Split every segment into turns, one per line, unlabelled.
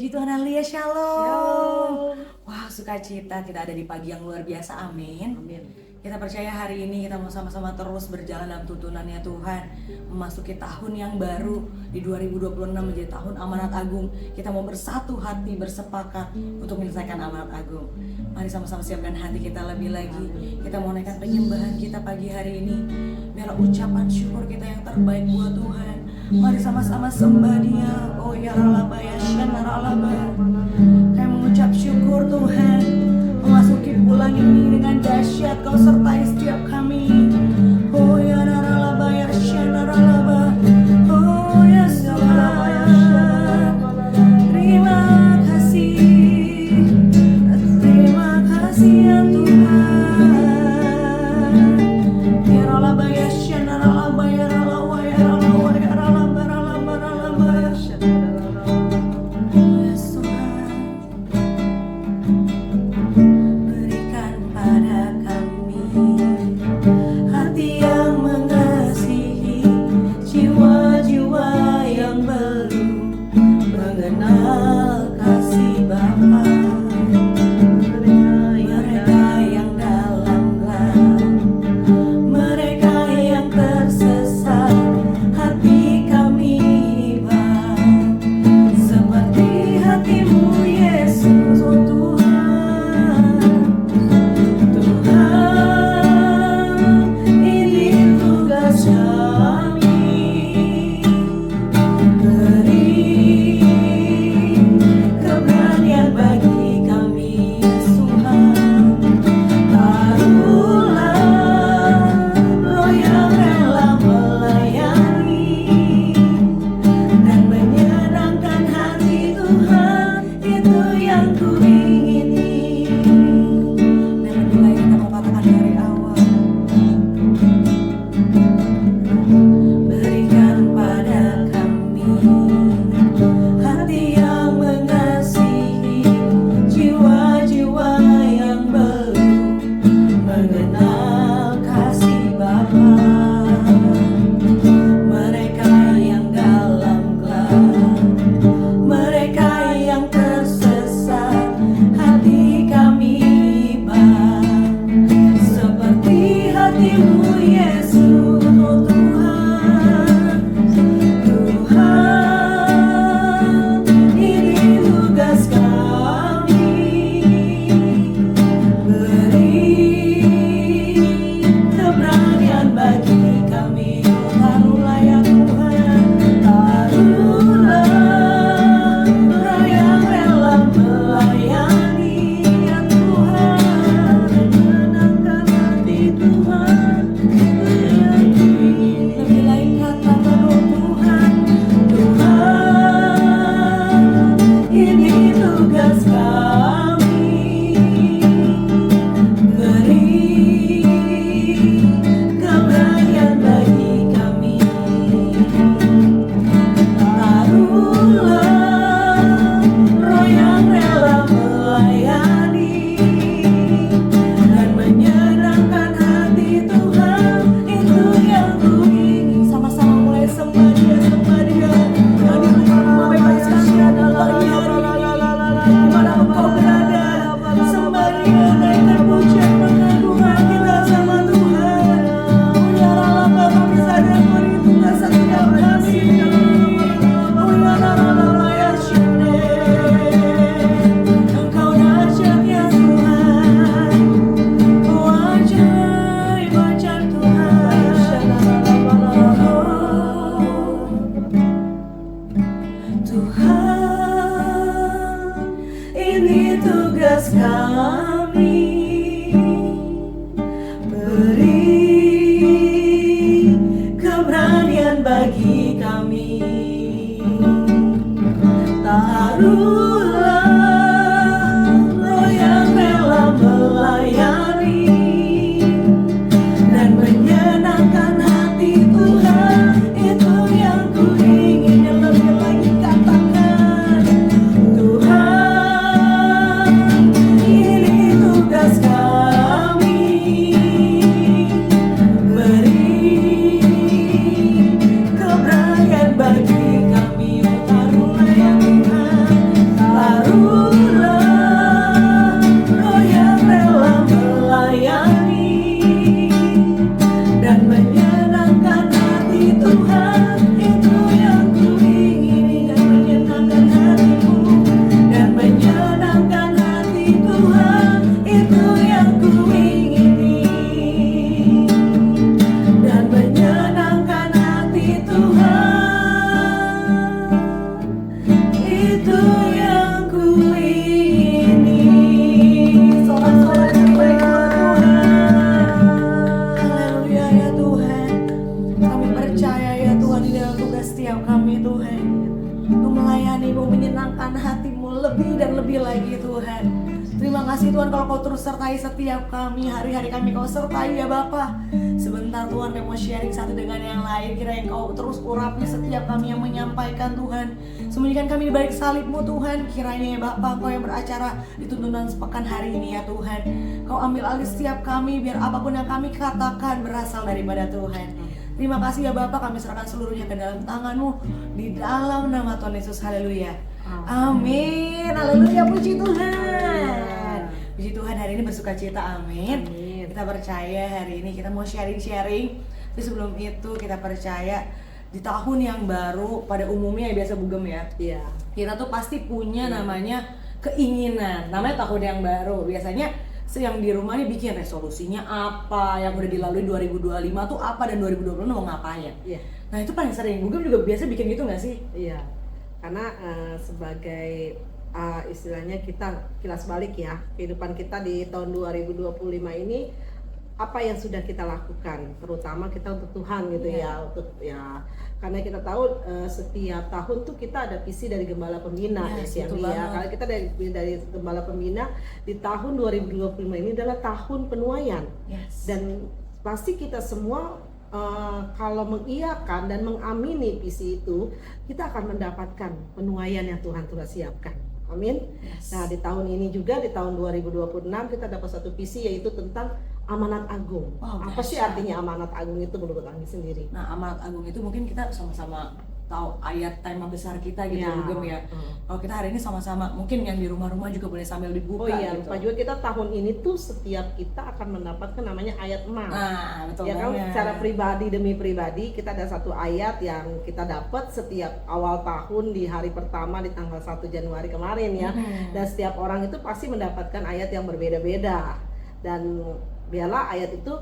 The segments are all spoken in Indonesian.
Puji Tuhan, haleluya, shalom.
Shalom.
Wah, sukacita kita ada di pagi yang luar biasa, amin.
Amin.
Kita percaya hari ini kita mau sama-sama terus berjalan dalam tuntunannya Tuhan, memasuki tahun yang baru di 2026 menjadi tahun amanat agung. Kita mau bersatu hati, bersepakat untuk menyelesaikan amanat agung. Mari sama-sama siapkan hati kita lebih lagi. Kita mau naikkan penyembahan kita pagi hari ini. Biarlah ucapan syukur kita yang terbaik buat Tuhan. Mari sama-sama sembah Dia. Oh ya ralaba ya shan ralaba. Kami mengucap syukur Tuhan. Memasuki bulan ini dengan dahsyat Kau sertai setiap kami. Oh ya ralaba ya shan ralaba. Oh ya Tuhan. Terima kasih. Terima kasih ya Tuhan. Ya ralaba ya shan ralaba ya ralaba ya ralaba ya ralaba ralaba ralaba ya shan. Yes Tuhan. Berikan pada kami hati yang mengasihi, jiwa-jiwa yang belum mengenal kasih Bapa. Mereka yang dalam gelap, mereka yang tersesat, hati kami Bapa, seperti hatimu Yesus, oh Tuhan. Tuhan, ini tugas kami. Beri keberanian bagi kami, Tuhan. Taruhlah roh yang rela melayani dan menyenangkan hati Tuhan, itu yang ku ingini. Dan lebih baik kita mau katakan dari awal. Berikan pada kami hati yang mengasihi, jiwa-jiwa yang belum mengenal kasih Bapa. Mereka yang dalam gelap, mereka yang tersesat, hati kami Bapa, seperti hatimu Yesus, oh Tuhan. Tuhan, ini tugas kami. Beri keberanian bagi kami. Taruhlah ya Tuhan, taruhlah roh yang rela melayani ya Tuhan, menyenangkan hati Tuhan, itu yang ku ingin. Lebih lain katakan oh Tuhan, Tuhan, ini tugas kami. Beri keberanian bagi kami. Taruhlah roh yang rela melayani dan menyenangkan hati Tuhan, itu yang ku ingin. Sama-sama mulai sembah Dia, sembah Dia. Kami mengucapkan adalah dimana Engkau berada. Sembah Dia, naikkan pujian pengagungan kita sama Tuhan. Unyaralah kami sadar beri tugas setiap kami. Unyaralah ya Syene. Engkau dahsyat ya Tuhan. Ajaib, ajaib Tuhan. Tuhan, ini tugas kami. Beri keberanian bagi kami. Taruhlah roh yang rela melayani dan menyenangkan hati Tuhan, itu yang ku ingin. Yang lebih lagi katakan, Tuhan, ini tugas kami. Beri keberanian bagi kami. Taruhlah ya Tuhan, menyenangkan hati Tuhan, itu yang kuingini. Dan menyenangkan hatimu, dan menyenangkan hati Tuhan, itu yang kuingini. Dan menyenangkan hati Tuhan, itu yang kuingini. Sorak-sorak yang baik buat Tuhan. Haleluya ya Tuhan. Kami percaya ya Tuhan di dalam tugas setiap kami Tuhan, untuk melayani-Mu, menyenangkan hati-Mu lebih dan lebih lagi Tuhan. Terima kasih Tuhan kalau Kau terus sertai setiap kami, hari-hari kami Kau sertai ya Bapa. Sebentar Tuhan kami mau sharing satu dengan yang lain, kiranya Kau terus urapi setiap kami yang menyampaikan Tuhan. Sembunyikan kami di balik salib-Mu Tuhan, kiranya ya Bapa Kau yang beracara di tuntunan sepekan hari ini ya Tuhan. Kau ambil alih setiap kami, biar apapun yang kami katakan berasal daripada Tuhan. Terima kasih ya Bapa, kami serahkan seluruhnya ke dalam tangan-Mu, di dalam nama Tuhan Yesus. Haleluya. Amin. Haleluya, puji Tuhan. Puji Tuhan, hari ini bersuka cita. Amin. Kita percaya hari ini kita mau sharing-sharing. Tapi sebelum itu kita percaya di tahun yang baru, pada umumnya ya biasa Bugem ya.
Iya.
Kita tuh pasti punya namanya keinginan, namanya tahun yang baru. Biasanya yang di rumah nih bikin resolusinya apa, yang udah dilalui 2025 tuh apa, dan 2026 mau ngapain.
Iya.
Nah itu paling sering, Bugem juga biasa bikin gitu gak sih?
Iya. Karena sebagai istilahnya kita kilas balik ya, kehidupan kita di tahun 2025 ini apa yang sudah kita lakukan, terutama kita untuk Tuhan gitu ya, untuk ya, karena kita tahu setiap tahun tuh kita ada visi dari Gembala Pembina ya, kalau kita dari Gembala Pembina di tahun 2025 ini adalah tahun penuaian. Dan pasti kita semua kalau mengiyakan dan mengamini visi itu, kita akan mendapatkan penuaian yang Tuhan telah siapkan. Amin. Nah di tahun ini juga, di tahun 2026 kita dapat satu visi, yaitu tentang amanat agung. Apa sih artinya amanat agung itu menurut Anggi sendiri?
Nah amanat agung itu mungkin kita sama-sama tahu ayat tema besar kita gitu ya, Bugem ya. Kalau kita hari ini sama-sama, mungkin yang di rumah-rumah juga boleh sambil dibuka.
Oh iya,
gitu.
lupa juga, kita tahun ini tuh setiap kita akan mendapatkan namanya ayat emas.
Nah, betul
ya kan, secara pribadi demi pribadi kita ada satu ayat yang kita dapat setiap awal tahun di hari pertama di tanggal 1 Januari kemarin ya. Dan setiap orang itu pasti mendapatkan ayat yang berbeda-beda. Dan biarlah ayat itu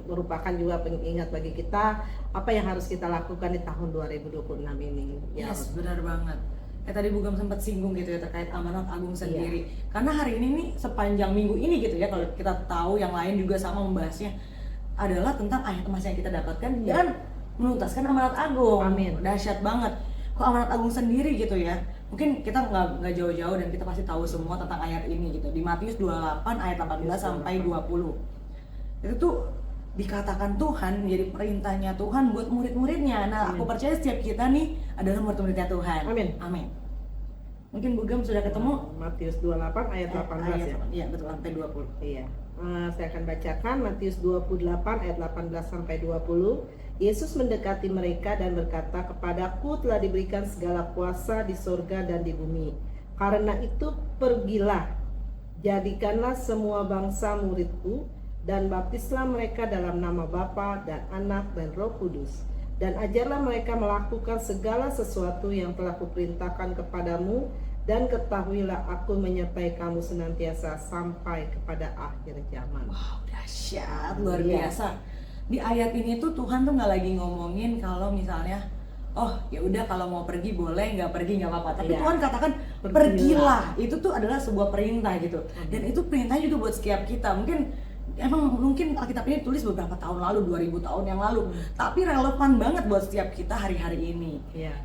merupakan juga pengingat bagi kita apa yang harus kita lakukan di tahun 2026 ini.
Yes, benar banget. Tadi Bugem sempat singgung gitu ya terkait amanat agung sendiri. Karena hari ini nih sepanjang minggu ini gitu ya, kalau kita tahu yang lain juga sama membahasnya adalah tentang ayat emas yang kita dapatkan dan menuntaskan amanat agung.
Amin.
Dahsyat banget. Kok amanat agung sendiri gitu ya? Mungkin kita nggak jauh-jauh dan kita pasti tahu semua tentang ayat ini gitu. Di Matius 28 ayat 18 sampai 20. Itu tuh dikatakan Tuhan menjadi perintahnya Tuhan buat murid-muridnya. Nah, aku percaya setiap kita nih adalah murid-muridnya Tuhan.
Amin.
Amin. Mungkin Bugem sudah ketemu
Matius 28 ayat 18 ya.
Iya, betul, sampai 20.
Iya. Saya akan bacakan Matius 28 ayat 18 sampai 20. Yesus mendekati mereka dan berkata, "Kepadaku telah diberikan segala kuasa di sorga dan di bumi. Karena itu pergilah, jadikanlah semua bangsa muridku, dan baptislah mereka dalam nama Bapa dan Anak dan Roh Kudus, dan ajarlah mereka melakukan segala sesuatu yang telah kuperintahkan kepadamu, dan ketahuilah aku menyertai kamu senantiasa sampai kepada akhir zaman."
Wow, dahsyat, luar biasa. Di ayat ini tuh Tuhan tuh nggak lagi ngomongin kalau misalnya oh ya udah kalau mau pergi boleh, nggak pergi nggak apa-apa. Tapi Tuhan katakan pergilah. Itu tuh adalah sebuah perintah gitu. Dan itu perintahnya juga buat setiap kita. Mungkin Alkitab ini tulis beberapa tahun lalu, 2000 tahun yang lalu, tapi relevan banget buat setiap kita hari-hari ini.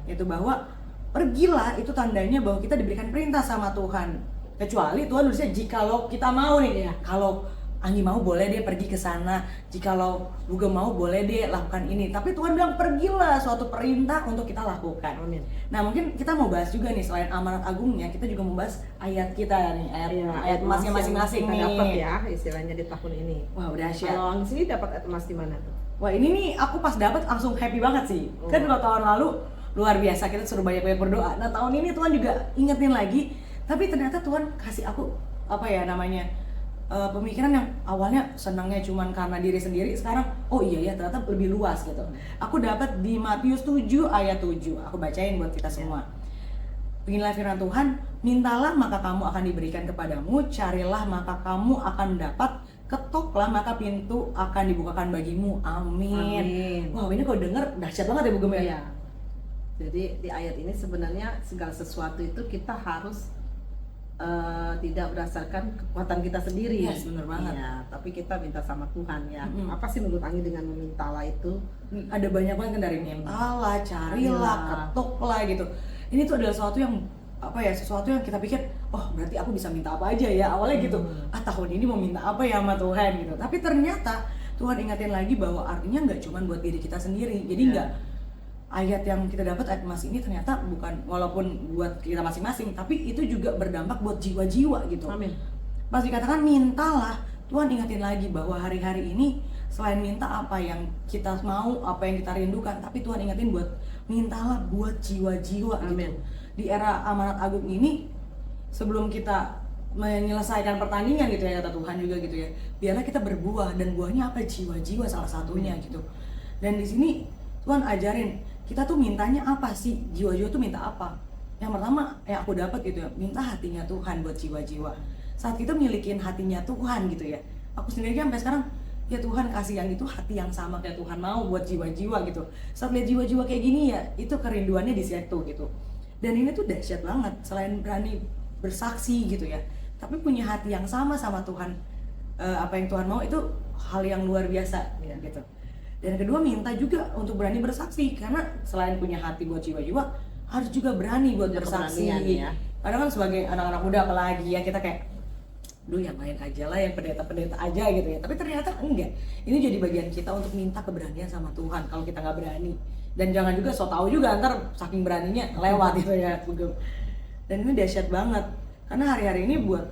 Itu bahwa pergilah itu tandanya bahwa kita diberikan perintah sama Tuhan. Kecuali Tuhan nulisnya jikalau kita mau nih. Kalau Anggi mau boleh dia pergi ke sana, jikalau Bugem mau boleh dia lakukan ini. Tapi Tuhan bilang pergilah, suatu perintah untuk kita lakukan.
Amin.
Nah mungkin kita mau bahas juga nih, selain amanat agungnya, kita juga membahas ayat kita nih, ayat emasnya masing-masing nih.
Kita dapat ya istilahnya di tahun ini.
Wah dahsyat.
Kalau Anggi sendiri dapat ayat emas di mana tuh?
Wah ini nih aku pas dapat langsung happy banget sih. Kan 2 tahun lalu luar biasa kita suruh banyak-banyak berdoa. Nah tahun ini Tuhan juga ingetin lagi, tapi ternyata Tuhan kasih aku pemikiran yang awalnya senangnya cuman karena diri sendiri, sekarang oh iya ya ternyata lebih luas gitu. Aku dapat di Matius 7 ayat 7. Aku bacain buat kita semua. Beginilah firman Tuhan, mintalah maka kamu akan diberikan kepadamu, carilah maka kamu akan dapat, ketoklah maka pintu akan dibukakan bagimu. Amin. Wow, ini kalau denger dahsyat banget ya Bu Gem ya.
Iya. Jadi di ayat ini sebenarnya segala sesuatu itu kita harus tidak berdasarkan kekuatan kita sendiri.
Yes, bener banget.
Ya, tapi kita minta sama Tuhan ya. Apa sih menurut Anggi dengan memintalah itu?
Ada banyak banget kan, dari mintalah, carilah,
Iya.
ketoklah gitu. Ini tuh adalah sesuatu yang apa ya, sesuatu yang kita pikir, oh berarti aku bisa minta apa aja ya, awalnya gitu. Tahun ini mau minta apa ya sama Tuhan gitu. Tapi ternyata Tuhan ingatin lagi bahwa artinya nggak cuma buat diri kita sendiri. Jadi nggak ayat yang kita dapat, ayat emas ini ternyata bukan walaupun buat kita masing-masing, tapi itu juga berdampak buat jiwa-jiwa gitu.
Amin.
Pas dikatakan mintalah, Tuhan ingatin lagi bahwa hari-hari ini selain minta apa yang kita mau, apa yang kita rindukan, tapi Tuhan ingatin buat mintalah buat jiwa-jiwa gitu.
Amin.
Di era amanat agung ini, sebelum kita menyelesaikan pertandingan gitu ya, kata Tuhan juga gitu ya, biarlah kita berbuah, dan buahnya apa? Jiwa-jiwa salah satunya gitu. Dan di sini Tuhan ajarin kita tuh mintanya apa sih, jiwa-jiwa tuh minta apa. Yang pertama yang aku dapat gitu ya, minta hatinya Tuhan buat jiwa-jiwa. Saat kita milikin hatinya Tuhan gitu ya, aku sendiri kan sampai sekarang, ya Tuhan kasih yang itu hati yang sama kayak Tuhan mau buat jiwa-jiwa gitu. Saat lihat jiwa-jiwa kayak gini ya, itu kerinduannya di situ gitu. Dan ini tuh dahsyat banget, selain berani bersaksi gitu ya, tapi punya hati yang sama Tuhan. Apa yang Tuhan mau itu hal yang luar biasa gitu. Dan kedua, minta juga untuk berani bersaksi, karena selain punya hati buat jiwa-jiwa, harus juga berani buat bersaksi.
Ya.
Kadang kan sebagai anak-anak muda apalagi ya, kita kayak duh yang lain aja lah, yang pendeta-pendeta aja gitu ya. Tapi ternyata enggak. Ini jadi bagian kita untuk minta keberanian sama Tuhan kalau kita nggak berani. Dan jangan juga so tau juga, ntar saking beraninya lewat gitu ya. Dan ini dahsyat banget, karena hari-hari ini buat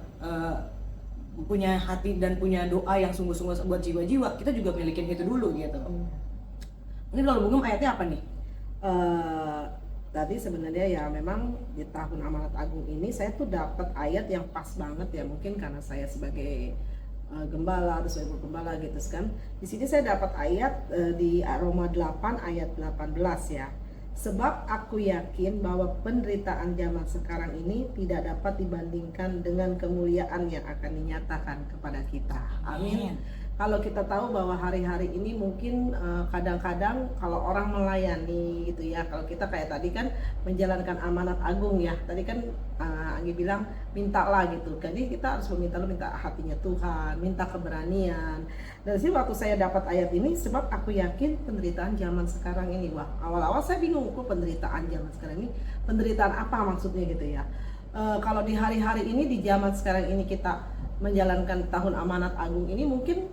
punya hati dan punya doa yang sungguh-sungguh buat jiwa-jiwa, kita juga milikin itu dulu gitu. Mungkin kalau Bung ayatnya apa nih?
Tadi sebenarnya ya memang di tahun amanat agung ini saya tuh dapat ayat yang pas banget ya, mungkin karena saya sebagai gembala atau sebagai gembala gitu kan. Di sini saya dapat ayat di Roma 8 ayat 18 ya. Sebab aku yakin bahwa penderitaan zaman sekarang ini tidak dapat dibandingkan dengan kemuliaan yang akan dinyatakan kepada kita. Amin. Kalau kita tahu bahwa hari-hari ini mungkin kadang-kadang kalau orang melayani gitu ya, kalau kita kayak tadi kan menjalankan amanat agung ya, tadi kan Anggi bilang mintalah gitu, jadi kita harus minta hatinya Tuhan, minta keberanian. Dan sih waktu saya dapat ayat ini, sebab aku yakin penderitaan zaman sekarang ini, wah awal-awal saya bingung kok penderitaan zaman sekarang ini, penderitaan apa maksudnya gitu ya. Kalau di hari-hari ini, di zaman sekarang ini kita menjalankan tahun amanat agung ini, mungkin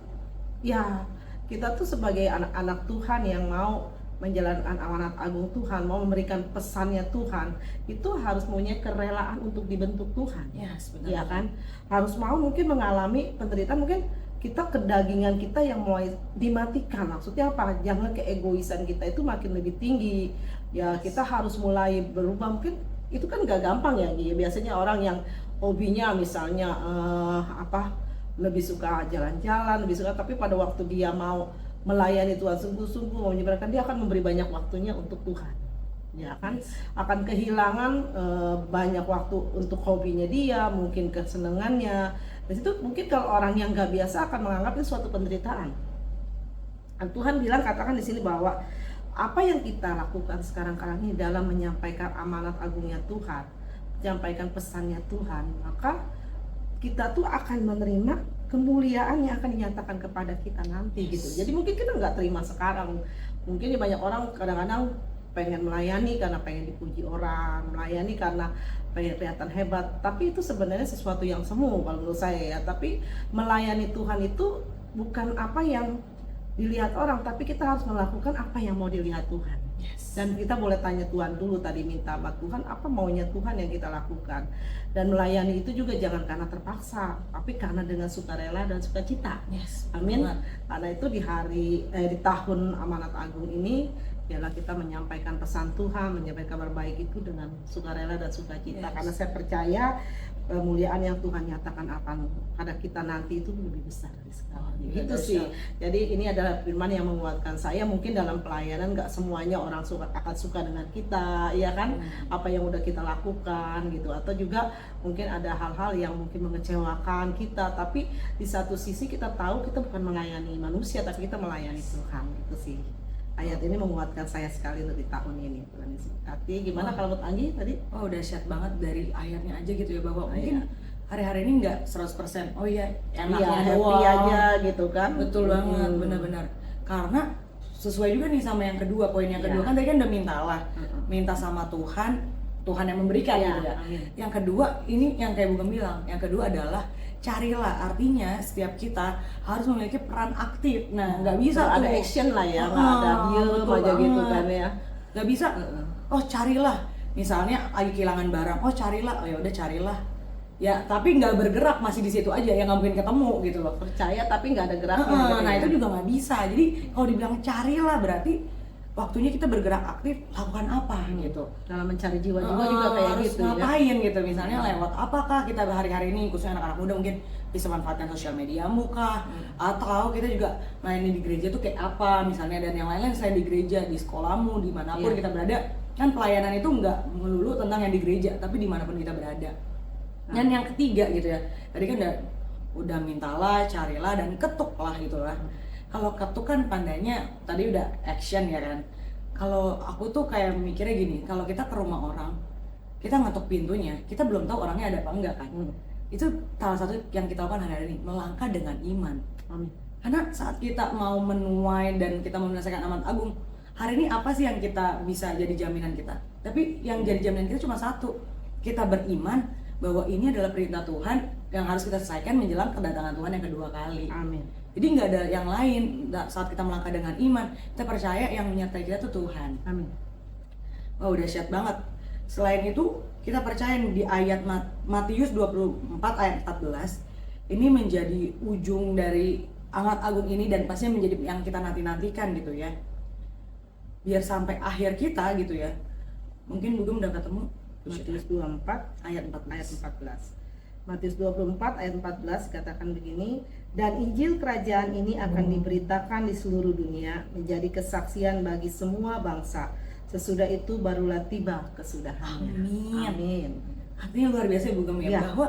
ya kita tuh sebagai anak-anak Tuhan yang mau menjalankan amanat agung Tuhan, mau memberikan pesannya Tuhan, itu harus punya kerelaan untuk dibentuk Tuhan.
Yes, benar.
Ya kan? Harus mau mungkin mengalami penderitaan, mungkin kita kedagingan kita yang mulai dimatikan. Maksudnya apa? Jangan keegoisan kita itu makin lebih tinggi. Ya kita harus mulai berubah. Mungkin itu kan gak gampang ya. Biasanya orang yang hobinya misalnya lebih suka jalan-jalan, lebih suka, tapi pada waktu dia mau melayani Tuhan sungguh-sungguh, mau menyebarkan, dia akan memberi banyak waktunya untuk Tuhan, ya kan? Akan kehilangan banyak waktu untuk hobinya dia, mungkin kesenangannya. Dan itu mungkin kalau orang yang nggak biasa akan menganggap itu suatu penderitaan. Dan Tuhan bilang, katakan di sini bahwa apa yang kita lakukan sekarang ini dalam menyampaikan amanat agungnya Tuhan, menyampaikan pesannya Tuhan, maka kita tuh akan menerima kemuliaan yang akan dinyatakan kepada kita nanti gitu. Jadi mungkin kita nggak terima sekarang. Mungkin banyak orang kadang-kadang pengen melayani karena pengen dipuji orang, melayani karena pengen kelihatan hebat. Tapi itu sebenarnya sesuatu yang semu kalau menurut saya ya. Tapi melayani Tuhan itu bukan apa yang dilihat orang, tapi kita harus melakukan apa yang mau dilihat Tuhan.
Yes.
Dan kita boleh tanya Tuhan dulu, tadi minta sama Tuhan apa maunya Tuhan yang kita lakukan. Dan melayani itu juga jangan karena terpaksa, tapi karena dengan sukarela dan sukacita.
Yes.
Amin. Karena itu di tahun amanat agung ini, biarlah kita menyampaikan pesan Tuhan, menyampaikan kabar baik itu dengan sukarela dan sukacita.
Yes.
Karena saya percaya kemuliaan yang Tuhan nyatakan akan pada kita nanti itu lebih besar dari sekarang.
Iya,
Itu sih. Jadi ini adalah firman yang menguatkan saya. Mungkin dalam pelayanan nggak semuanya orang akan suka dengan kita, ya kan? Apa yang udah kita lakukan gitu. Atau juga mungkin ada hal-hal yang mungkin mengecewakan kita. Tapi di satu sisi kita tahu kita bukan melayani manusia, tapi kita melayani Tuhan. Itu sih. Ayat ini menguatkan saya sekali untuk di tahun ini. Tuhan Yesus berkati. Gimana kalau menurut Anggi tadi?
Oh, dahsyat banget dari ayatnya aja gitu ya, bahwa
Iya.
mungkin hari-hari ini nggak 100%. Oh iya,
Iya,
enaknya
happy
doang
aja gitu kan.
Betul banget, benar-benar. Karena sesuai juga nih sama yang kedua, poin yang kedua
Iya.
kan tadi kan udah mintalah, minta sama Tuhan, Tuhan yang memberikan
Iya,
gitu ya.
amin.
Yang kedua ini yang kayak Bugem bilang, yang kedua adalah carilah, artinya setiap kita harus memiliki peran aktif. Nah, nggak bisa
ada
tuh
action lah ya, nggak ada diem
betul
aja gitu
banget.
kan ya.
Nggak bisa. Oh carilah, misalnya lagi kehilangan barang, oh carilah, oh ya udah carilah. Ya tapi nggak bergerak, masih di situ aja, ya nggak mungkin ketemu gitu loh.
Percaya tapi nggak ada geraknya. gitu
Nah
ya.
itu juga nggak bisa. Jadi kalau dibilang carilah berarti waktunya kita bergerak aktif, lakukan apa gitu.
Dalam mencari jiwa juga kayak
harus
gitu ya.
ngapain gitu, misalnya lewat apakah kita hari-hari ini, khususnya anak-anak muda mungkin bisa manfaatkan sosial mediamu kah, atau kita juga melayani di gereja tuh kayak apa misalnya, dan yang lain-lain selain di gereja, di sekolahmu, dimanapun
Iya.
kita berada. Kan pelayanan itu nggak melulu tentang yang di gereja, tapi dimanapun kita berada. Dan yang ketiga gitu ya, tadi kan udah mintalah, carilah, dan ketuklah gitu lah. Kalau ketuk kan tandanya tadi udah action ya kan. Kalau aku tuh kayak mikirnya gini, kalau kita ke rumah orang, kita ngetuk pintunya, kita belum tahu orangnya ada apa enggak kan. Itu salah satu yang kita lakukan hari-hari ini, melangkah dengan iman.
Amin.
Karena saat kita mau menuai dan kita mau menyelesaikan amanat agung, hari ini apa sih yang kita bisa jadi jaminan kita? Tapi yang jadi jaminan kita cuma satu, kita beriman bahwa ini adalah perintah Tuhan yang harus kita selesaikan menjelang kedatangan Tuhan yang kedua kali.
Amin.
Jadi nggak ada yang lain. Saat kita melangkah dengan iman, kita percaya yang menyertai kita tuh Tuhan.
Amin.
Wah, udah dahsyat banget. Selain itu, kita percaya di ayat Matius 24 ayat 14 ini menjadi ujung dari amanat agung ini, dan pastinya menjadi yang kita nanti-nantikan gitu ya. Biar sampai akhir kita gitu ya. Mungkin Bugem udah ketemu
Matius 24
ayat 14.
ayat 14. Matius 24 ayat 14 katakan begini, dan Injil kerajaan ini akan diberitakan di seluruh dunia menjadi kesaksian bagi semua bangsa. Sesudah itu barulah tiba kesudahannya.
Amin.
Amin.
Artinya luar biasa ya Bugem ya,
Iya.
bahwa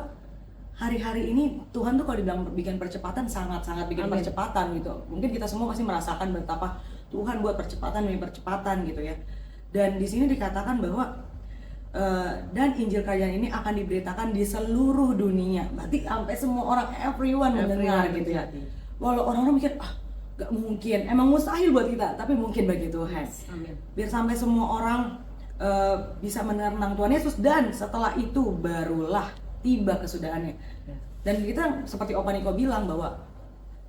hari-hari ini Tuhan tuh kalau dibilang bikin percepatan, sangat-sangat bikin
Amin.
percepatan gitu. Mungkin kita semua pasti merasakan betapa Tuhan buat percepatan demi percepatan gitu ya. Dan di sini dikatakan bahwa dan Injil kerajaan ini akan diberitakan di seluruh dunia. Berarti sampai semua orang, everyone mendengar gitu ya.
terjadi.
Walau orang-orang mikir gak mungkin, emang mustahil buat kita, tapi mungkin bagi Tuhan.
Amin.
Biar sampai semua orang bisa mendengar tentang Tuhan Yesus, dan setelah itu barulah tiba kesudahannya. Dan kita seperti Opa Niko bilang bahwa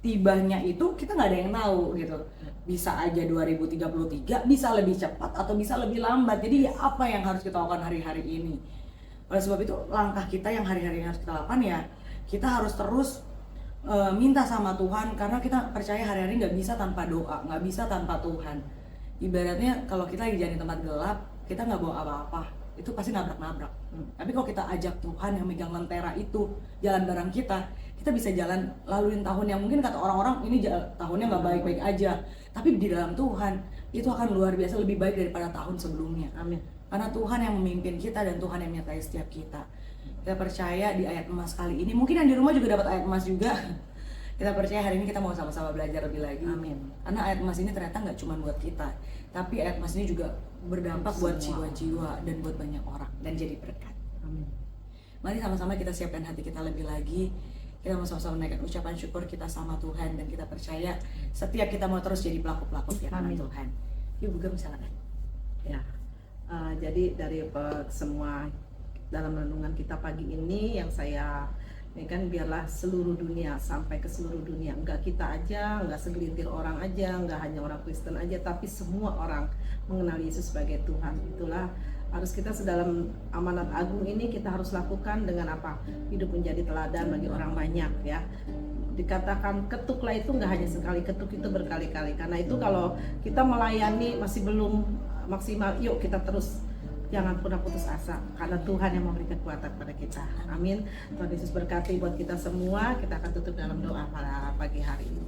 tibanya itu kita nggak ada yang tahu gitu. Bisa aja 2033, bisa lebih cepat atau bisa lebih lambat. Jadi ya apa yang harus kita lakukan hari-hari ini? Oleh sebab itu langkah kita yang hari-hari ini harus kita lakukan ya, kita harus terus minta sama Tuhan, karena kita percaya hari-hari nggak bisa tanpa doa, nggak bisa tanpa Tuhan. Ibaratnya kalau kita lagi jalan di tempat gelap, kita nggak bawa apa-apa, itu pasti nabrak-nabrak. Tapi kalau kita ajak Tuhan yang megang lentera itu jalan bareng kita bisa jalan laluin tahun yang mungkin kata orang-orang ini tahunnya nggak baik-baik aja, tapi di dalam Tuhan itu akan luar biasa lebih baik daripada tahun sebelumnya.
Amin.
Karena Tuhan yang memimpin kita dan Tuhan yang menyertai setiap kita. Kita percaya di ayat emas kali ini, mungkin yang di rumah juga dapat ayat emas juga. Kita percaya hari ini kita mau sama-sama belajar lebih lagi.
Amin.
Karena ayat emas ini ternyata nggak cuma buat kita, tapi ayat emas ini juga berdampak buat
Semua.
jiwa-jiwa dan buat banyak orang, dan jadi berkat.
Amin.
Mari sama-sama kita siapkan hati kita lebih lagi. Kita mau sama-sama menaikkan ucapan syukur kita sama Tuhan, dan kita percaya setiap kita mau terus jadi pelaku-pelaku firman
Amin.
Tuhan. Yuk Bugem silakan.
Ya, jadi dari semua dalam renungan kita pagi ini yang saya ini kan biarlah seluruh dunia, sampai ke seluruh dunia, enggak kita aja, enggak segelintir orang aja, enggak hanya orang Kristen aja, tapi semua orang mengenal Yesus sebagai Tuhan. Itulah harus kita sedalam amanat agung ini kita harus lakukan dengan apa? Hidup menjadi teladan bagi orang banyak ya. Dikatakan ketuklah itu nggak hanya sekali ketuk, itu berkali-kali. Karena itu kalau kita melayani masih belum maksimal, yuk kita terus jangan pernah putus asa karena Tuhan yang memberi kekuatan pada kita. Amin. Tuhan Yesus berkati buat kita semua. Kita akan tutup dalam doa pada pagi hari ini.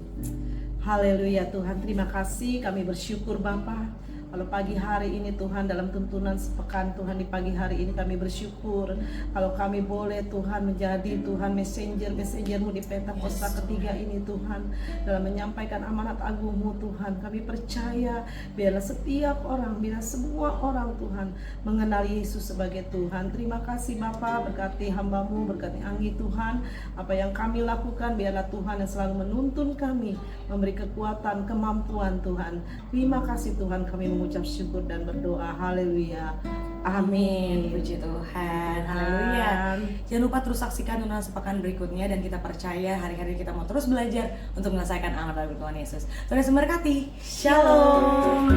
Haleluya Tuhan, terima kasih, kami bersyukur Bapa. Kalau pagi hari ini Tuhan dalam tuntunan sepekan Tuhan, di pagi hari ini kami bersyukur kalau kami boleh Tuhan menjadi Tuhan messenger-mu di Pentakosta ketiga ini Tuhan, dalam menyampaikan amanat agung-Mu Tuhan. Kami percaya biarlah setiap orang, biarlah semua orang Tuhan mengenal Yesus sebagai Tuhan. Terima kasih Bapa, berkati hamba-Mu, berkati Anggi Tuhan. Apa yang kami lakukan biarlah Tuhan yang selalu menuntun kami, memberi kekuatan, kemampuan Tuhan. Terima kasih Tuhan, kami mengucap syukur dan berdoa. Haleluya. Amin.
Puji Tuhan. Haleluya. Jangan lupa terus saksikan tuntunan sepekan berikutnya, dan kita percaya hari-hari kita mau terus belajar untuk menyelesaikan amanat dari Tuhan Yesus. Tuhan Yesus memberkati. Shalom.